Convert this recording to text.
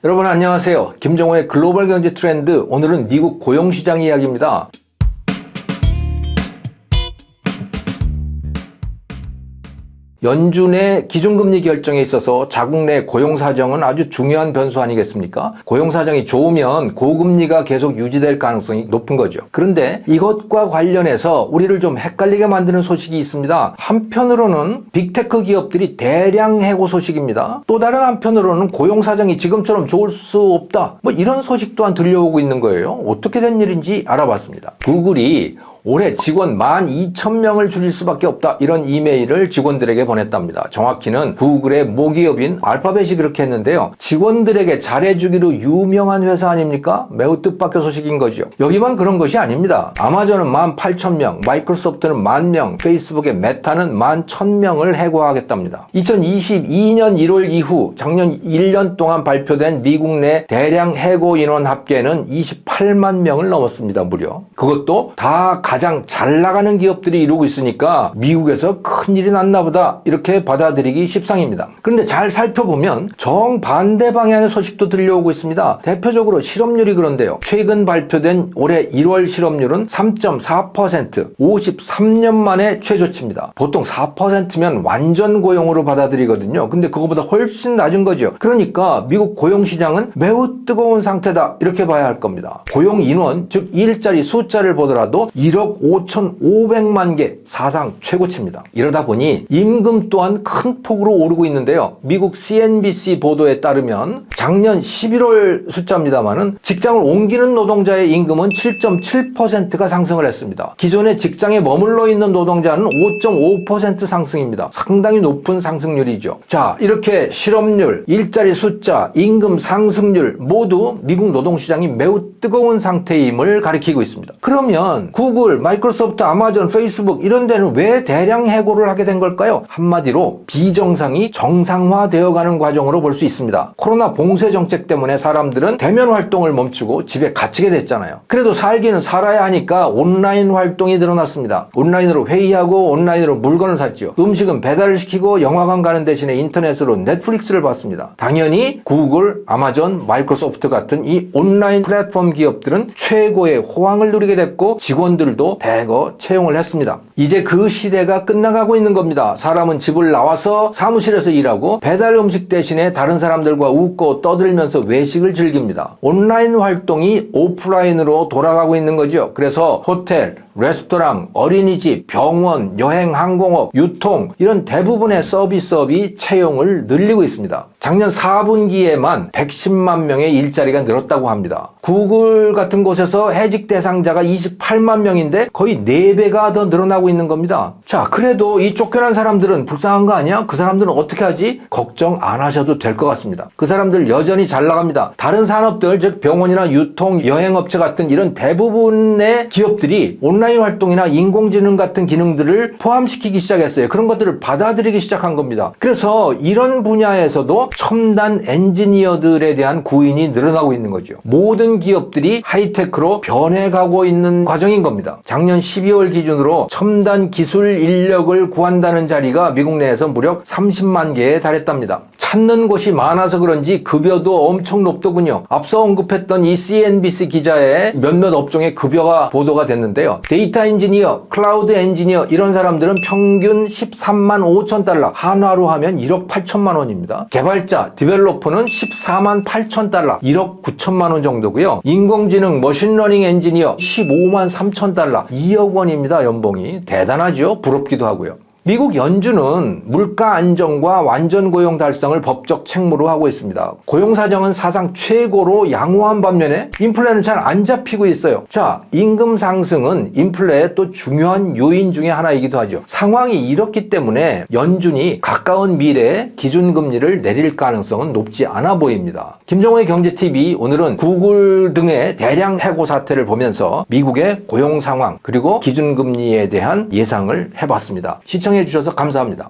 여러분 안녕하세요. 김정호의 글로벌 경제 트렌드, 오늘은 미국 고용시장 이야기입니다. 연준의 기준금리 결정에 있어서 자국 내 고용사정은 아주 중요한 변수 아니겠습니까? 고용사정이 좋으면 고금리가 계속 유지될 가능성이 높은 거죠. 그런데 이것과 관련해서 우리를 좀 헷갈리게 만드는 소식이 있습니다. 한편으로는 빅테크 기업들이 대량 해고 소식입니다. 또 다른 한편으로는 고용사정이 지금처럼 좋을 수 없다, 이런 소식 또한 들려오고 있는 거예요. 어떻게 된 일인지 알아봤습니다. 구글이 올해 직원 12,000명을 줄일 수밖에 없다, 이런 이메일을 직원들에게 보냈답니다. 정확히는 구글의 모기업인 알파벳이 그렇게 했는데요. 직원들에게 잘해주기로 유명한 회사 아닙니까? 매우 뜻밖의 소식인 거죠. 여기만 그런 것이 아닙니다. 아마존은 18,000명, 마이크로소프트는 10,000명, 페이스북의 메타는 11,000명을 해고하겠답니다. 2022년 1월 이후 작년 1년 동안 발표된 미국 내 대량 해고 인원 합계는 28만 명을 넘었습니다. 무려. 그것도 다 가장 잘 나가는 기업들이 이루고 있으니까 미국에서 큰일이 났나 보다, 이렇게 받아들이기 십상입니다. 그런데 잘 살펴보면 정반대 방향의 소식도 들려오고 있습니다. 대표적으로 실업률이 그런데요. 최근 발표된 올해 1월 실업률은 3.4%, 53년 만에 최저치입니다. 보통 4%면 완전 고용으로 받아들이거든요. 근데 그거보다 훨씬 낮은 거죠. 그러니까 미국 고용시장은 매우 뜨거운 상태다, 이렇게 봐야 할 겁니다. 고용 인원, 즉 일자리 숫자를 보더라도 1억 5,500만 개, 사상 최고치입니다. 이러다 보니 임금 또한 큰 폭으로 오르고 있는데요. 미국 CNBC 보도에 따르면 작년 11월 숫자입니다만은 직장을 옮기는 노동자의 임금은 7.7%가 상승을 했습니다. 기존의 직장에 머물러 있는 노동자는 5.5% 상승입니다. 상당히 높은 상승률이죠. 자, 이렇게 실업률, 일자리 숫자, 임금 상승률 모두 미국 노동시장이 매우 뜨거운 상태임을 가리키고 있습니다. 그러면 구글, 마이크로소프트, 아마존, 페이스북 이런 데는 왜 대량 해고를 하게 된 걸까요? 한마디로 비정상이 정상화되어가는 과정으로 볼 수 있습니다. 코로나 봉쇄 정책 때문에 사람들은 대면 활동을 멈추고 집에 갇히게 됐잖아요. 그래도 살기는 살아야 하니까 온라인 활동이 늘어났습니다. 온라인으로 회의하고 온라인으로 물건을 샀죠. 음식은 배달을 시키고 영화관 가는 대신에 인터넷으로 넷플릭스를 봤습니다. 당연히 구글, 아마존, 마이크로소프트 같은 이 온라인 플랫폼 기업들은 최고의 호황을 누리게 됐고 직원들도 대거 채용을 했습니다. 이제 그 시대가 끝나가고 있는 겁니다. 사람은 집을 나와서 사무실에서 일하고 배달 음식 대신에 다른 사람들과 웃고 떠들면서 외식을 즐깁니다. 온라인 활동이 오프라인으로 돌아가고 있는 거죠. 그래서 호텔, 레스토랑, 어린이집, 병원, 여행, 항공업, 유통 이런 대부분의 서비스업이 채용을 늘리고 있습니다. 작년 4분기에만 110만 명의 일자리가 늘었다고 합니다. 구글 같은 곳에서 해직 대상자가 28만 명인데 거의 4배가 더 늘어나고 있는 겁니다. 자, 그래도 이 쫓겨난 사람들은 불쌍한 거 아니야? 그 사람들은 어떻게 하지? 걱정 안 하셔도 될 것 같습니다. 그 사람들 여전히 잘 나갑니다. 다른 산업들, 즉 병원이나 유통, 여행업체 같은 이런 대부분의 기업들이 온라인 활동이나 인공지능 같은 기능들을 포함시키기 시작했어요. 그런 것들을 받아들이기 시작한 겁니다. 그래서 이런 분야에서도 첨단 엔지니어들에 대한 구인이 늘어나고 있는 거죠. 모든 기업들이 하이테크로 변해가고 있는 과정인 겁니다. 작년 12월 기준으로 첨단 기술 인력을 구한다는 자리가 미국 내에서 무려 30만 개에 달했답니다. 찾는 곳이 많아서 그런지 급여도 엄청 높더군요. 앞서 언급했던 이 CNBC 기자의 몇몇 업종의 급여가 보도가 됐는데요. 데이터 엔지니어, 클라우드 엔지니어 이런 사람들은 평균 13만 5천 달러, 한화로 하면 1억 8천만 원입니다. 개발자, 디벨로퍼는 14만 8천 달러, 1억 9천만 원 정도고요. 인공지능, 머신러닝 엔지니어 15만 3천 달러, 2억 원입니다. 연봉이. 대단하죠? 부럽기도 하고요. 미국 연준은 물가 안정과 완전 고용 달성을 법적 책무로 하고 있습니다. 고용 사정은 사상 최고로 양호한 반면에 인플레는 잘 안 잡히고 있어요. 자, 임금 상승은 인플레의 또 중요한 요인 중에 하나이기도 하죠. 상황이 이렇기 때문에 연준이 가까운 미래에 기준금리를 내릴 가능성은 높지 않아 보입니다. 김정호의 경제TV, 오늘은 구글 등의 대량 해고 사태를 보면서 미국의 고용 상황 그리고 기준금리에 대한 예상을 해봤습니다. 시청해 주셔서 감사합니다.